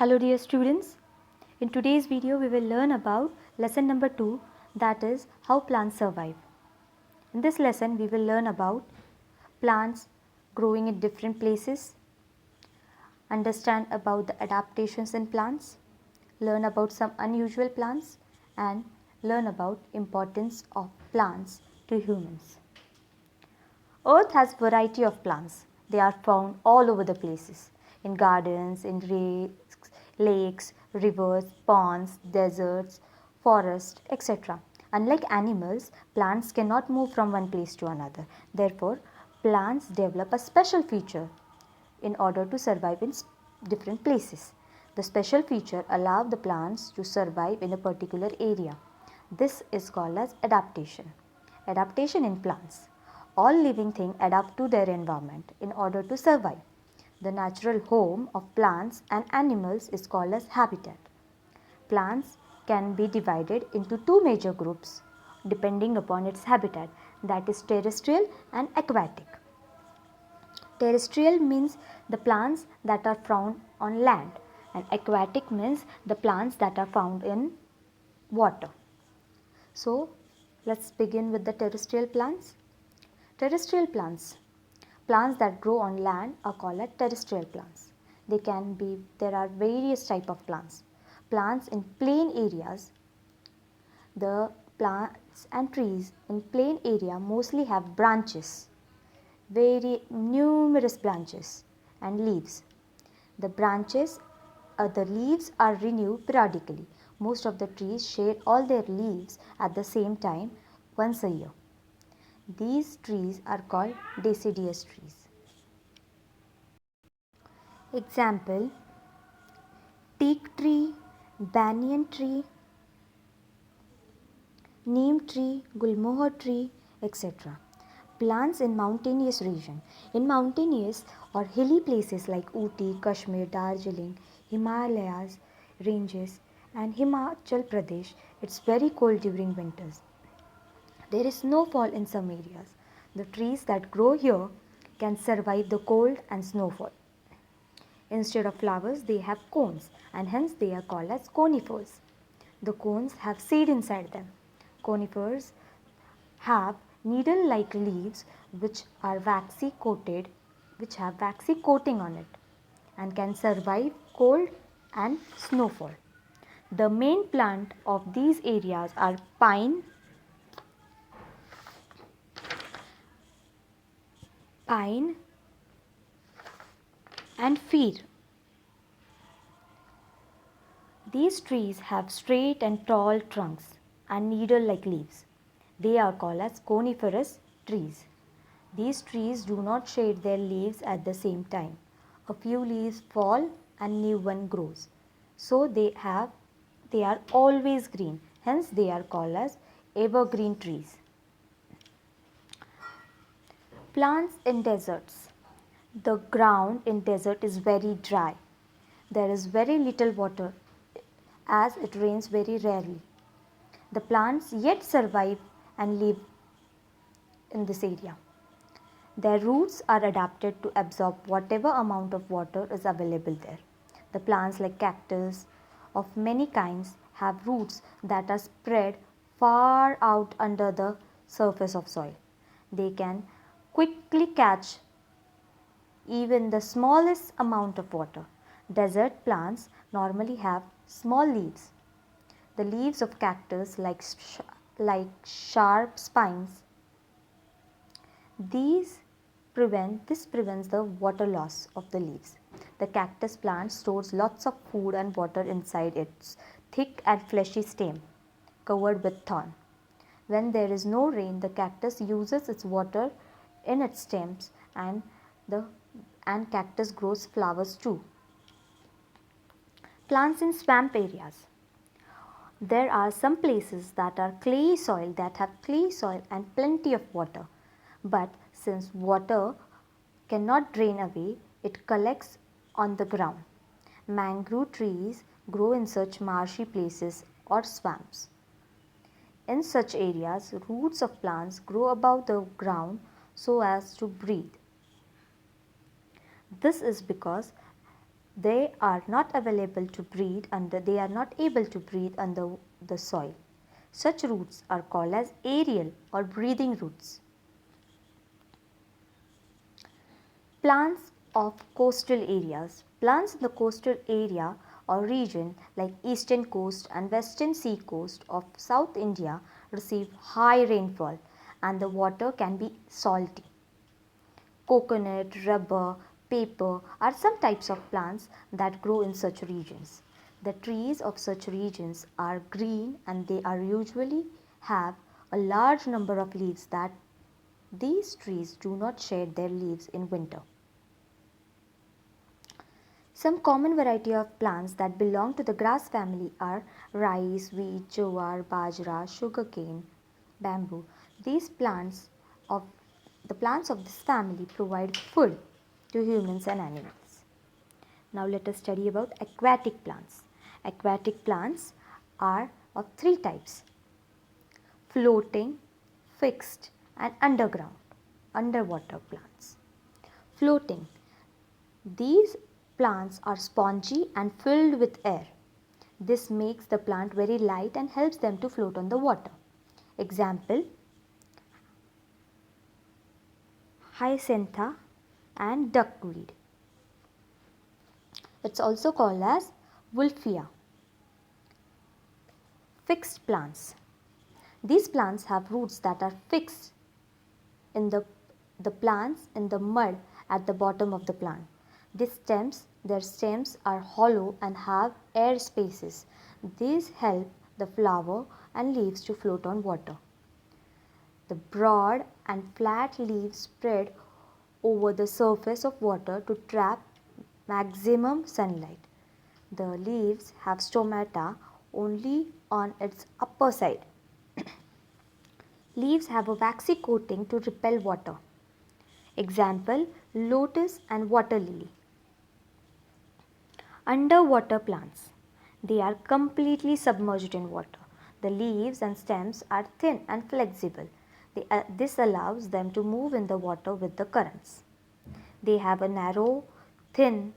Hello dear students, in today's video we will learn about lesson number 2, that is how plants survive. In this lesson we will learn about plants growing in different places, understand about the adaptations in plants, learn about some unusual plants and learn about importance of plants to humans. Earth has variety of plants. They are found all over the places, in gardens, in lakes, rivers, ponds, deserts, forests, etc. Unlike animals, plants cannot move from one place to another. Therefore, plants develop a special feature in order to survive in different places. The special feature allows the plants to survive in a particular area. This is called as adaptation. Adaptation in plants. All living things adapt to their environment in order to survive. The natural home of plants and animals is called as habitat. Plants can be divided into two major groups depending upon its habitat, that is terrestrial and aquatic. Terrestrial means the plants that are found on land and aquatic means the plants that are found in water. So, let's begin with the terrestrial plants. Terrestrial plants. Plants that grow on land are called as terrestrial plants. There are various type of plants. Plants in plain areas. The plants and trees in plain area mostly have branches, very numerous branches and leaves. The leaves are renewed periodically. Most of the trees share all their leaves at the same time once a year. These trees are called deciduous trees. Example: teak tree, banyan tree, neem tree, gulmohar tree, etc. Plants in mountainous region. In mountainous or hilly places like Ooty, Kashmir, Darjeeling, Himalayas ranges and Himachal Pradesh, it's very cold during winters. There is snowfall in some areas. The trees that grow here can survive the cold and snowfall. Instead of flowers, they have cones and hence they are called as conifers. The cones have seed inside them. Conifers have needle-like leaves which have waxy coating on it and can survive cold and snowfall. The main plant of these areas are pine and fir. These trees have straight and tall trunks and needle-like leaves. They are called as coniferous trees. These trees do not shade their leaves at the same time. A few leaves fall and new one grows. So they are always green. Hence they are called as evergreen trees. Plants in deserts. The ground in desert is very dry. There is very little water as it rains very rarely. The plants yet survive and live in this area. Their roots are adapted to absorb whatever amount of water is available there. The plants like cactus of many kinds have roots that are spread far out under the surface of soil. They can quickly catch even the smallest amount of water. Desert plants normally have small leaves. The leaves of cactus like sharp spines. This prevents the water loss of the leaves. The cactus plant stores lots of food and water inside its thick and fleshy stem covered with thorn. When there is no rain, the cactus uses its water in its stems and cactus grows flowers too. Plants in swamp areas. There are some places that have clay soil and plenty of water. But since water cannot drain away, it collects on the ground. Mangrove trees grow in such marshy places or swamps. In such areas, roots of plants grow above the ground so as to breathe. This is because They are not able to breathe under the soil. Such roots are called as aerial or breathing roots. Plants of coastal areas. Plants in the coastal area or region like eastern coast and western sea coast of South India receive high rainfall and the water can be salty. Coconut, rubber, paper are some types of plants that grow in such regions. The trees of such regions are green and they are usually have a large number of leaves that these trees do not shed their leaves in winter. Some common variety of plants that belong to the grass family are rice, wheat, jowar, bajra, sugarcane, bamboo. These plants of the plants of this family provide food to humans and animals. Now let us study about aquatic plants. Aquatic plants are of three types: floating, fixed and underwater plants. Floating. These plants are spongy and filled with air. This makes the plant very light and helps them to float on the water. Example: Hyacinthia and duckweed. It's also called as Wolffia. Fixed plants. These plants have roots that are fixed in the plants in the mud at the bottom of the plant. Their stems are hollow and have air spaces. These help the flower and leaves to float on water. The broad and flat leaves spread over the surface of water to trap maximum sunlight. The leaves have stomata only on its upper side. Leaves have a waxy coating to repel water. Example: lotus and water lily. Underwater plants. They are completely submerged in water. The leaves and stems are thin and flexible. This allows them to move in the water with the currents. They have a narrow, thin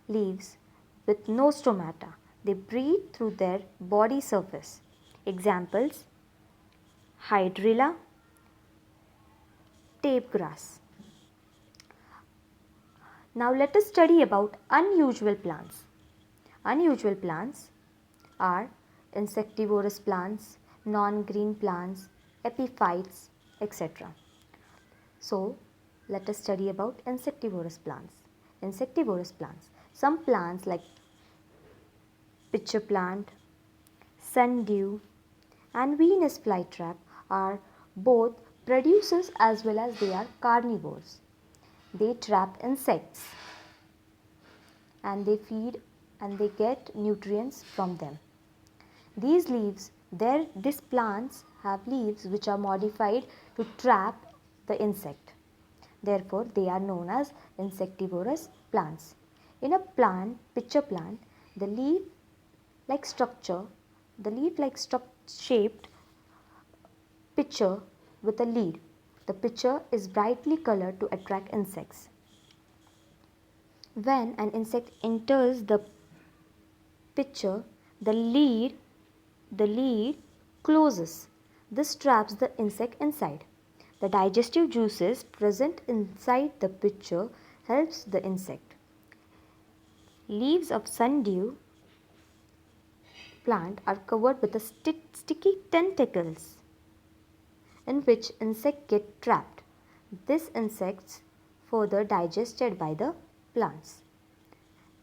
leaves with no stomata. They breathe through their body surface. Examples: hydrilla, tape grass. Now let us study about unusual plants. Unusual plants are insectivorous plants, non-green plants, epiphytes, etc. So let us study about insectivorous plants. Insectivorous plants. Some plants like pitcher plant, sundew and Venus flytrap are both producers as well as they are carnivores. They trap insects and they feed and they get nutrients from them. These plants have leaves which are modified to trap the insect. Therefore, they are known as insectivorous plants. In a pitcher plant, the leaf-like shaped pitcher with a lead. The pitcher is brightly colored to attract insects. When an insect enters the pitcher, the lead closes. This traps the insect inside. The digestive juices present inside the pitcher helps the insect. Leaves of sundew plant are covered with sticky tentacles in which insects get trapped. These insects further digested by the plants.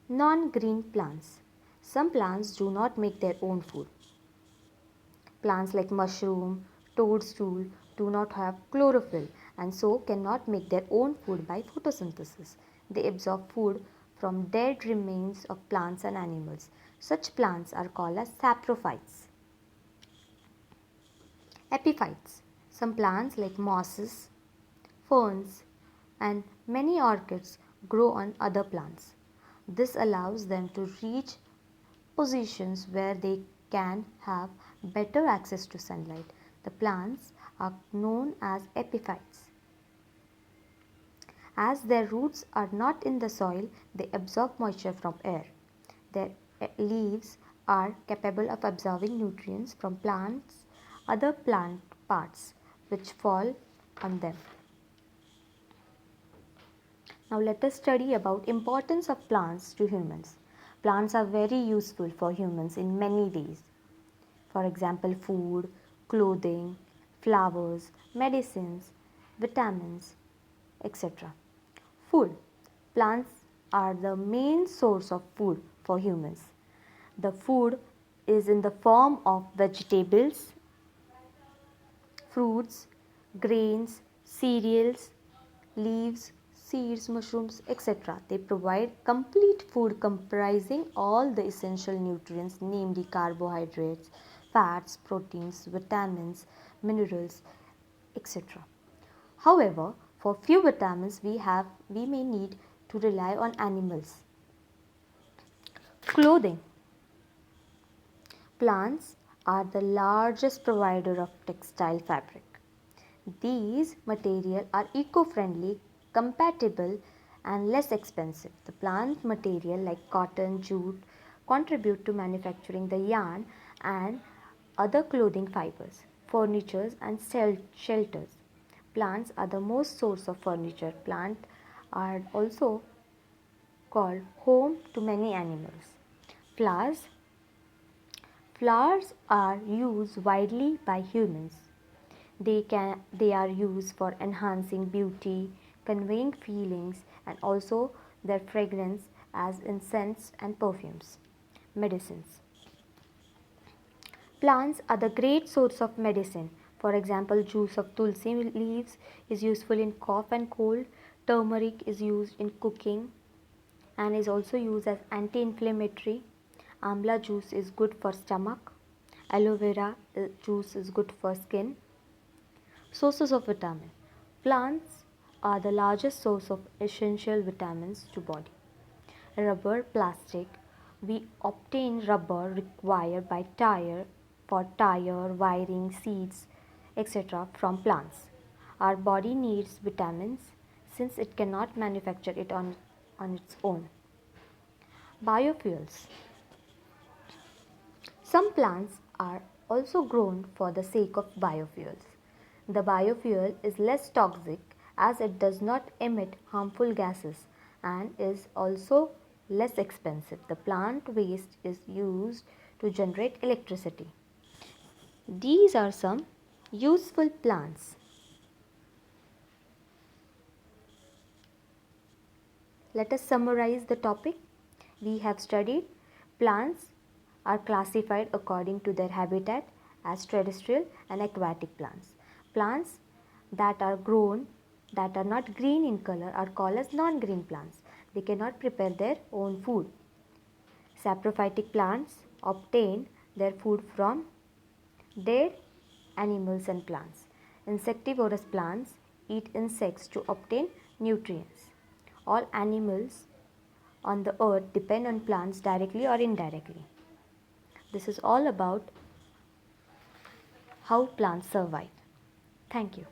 Non-green plants. Some plants do not make their own food. Plants like mushroom, toadstool do not have chlorophyll and so cannot make their own food by photosynthesis. They absorb food from dead remains of plants and animals. Such plants are called as saprophytes. Epiphytes. Some plants like mosses, ferns and many orchids grow on other plants. This allows them to reach positions where they can have better access to sunlight. The plants are known as epiphytes. As their roots are not in the soil, they absorb moisture from air. Their leaves are capable of absorbing nutrients from plants, other plant parts which fall on them. Now let us study about importance of plants to humans. Plants are very useful for humans in many ways. For example, food, clothing, flowers, medicines, vitamins, etc. Food. Plants are the main source of food for humans. The food is in the form of vegetables, fruits, grains, cereals, leaves, seeds, mushrooms, etc. They provide complete food comprising all the essential nutrients, namely carbohydrates, fats, proteins, vitamins, minerals, etc. However, for few vitamins we may need to rely on animals. Clothing. Plants are the largest provider of textile fabric. These materials are eco-friendly, compatible and less expensive. The plant material like cotton, jute contribute to manufacturing the yarn and other clothing fibers, furnitures and shelters. Plants are the most source of furniture. Plants are also called home to many animals. Flowers. Flowers are used widely by humans. They are used for enhancing beauty, conveying feelings and also their fragrance as incense and perfumes. Medicines. Plants are the great source of medicine. For example, juice of tulsi leaves is useful in cough and cold. Turmeric is used in cooking and is also used as anti-inflammatory. Amla juice is good for stomach. Aloe vera juice is good for skin. Sources of vitamin. Plants are the largest source of essential vitamins to body. Rubber, plastic. We obtain rubber required by tire, wiring, seeds, etc. from plants. Our body needs vitamins since it cannot manufacture it on its own. Biofuels. Some plants are also grown for the sake of biofuels. The biofuel is less toxic as it does not emit harmful gases and is also less expensive. The plant waste is used to generate electricity. These are some useful plants. Let us summarize the topic. We have studied plants are classified according to their habitat as terrestrial and aquatic plants. Plants that are grown that are not green in color are called as non-green plants. They cannot prepare their own food. Saprophytic plants obtain their food from dead animals and plants. Insectivorous plants eat insects to obtain nutrients. All animals on the earth depend on plants directly or indirectly. This is all about how plants survive. Thank you.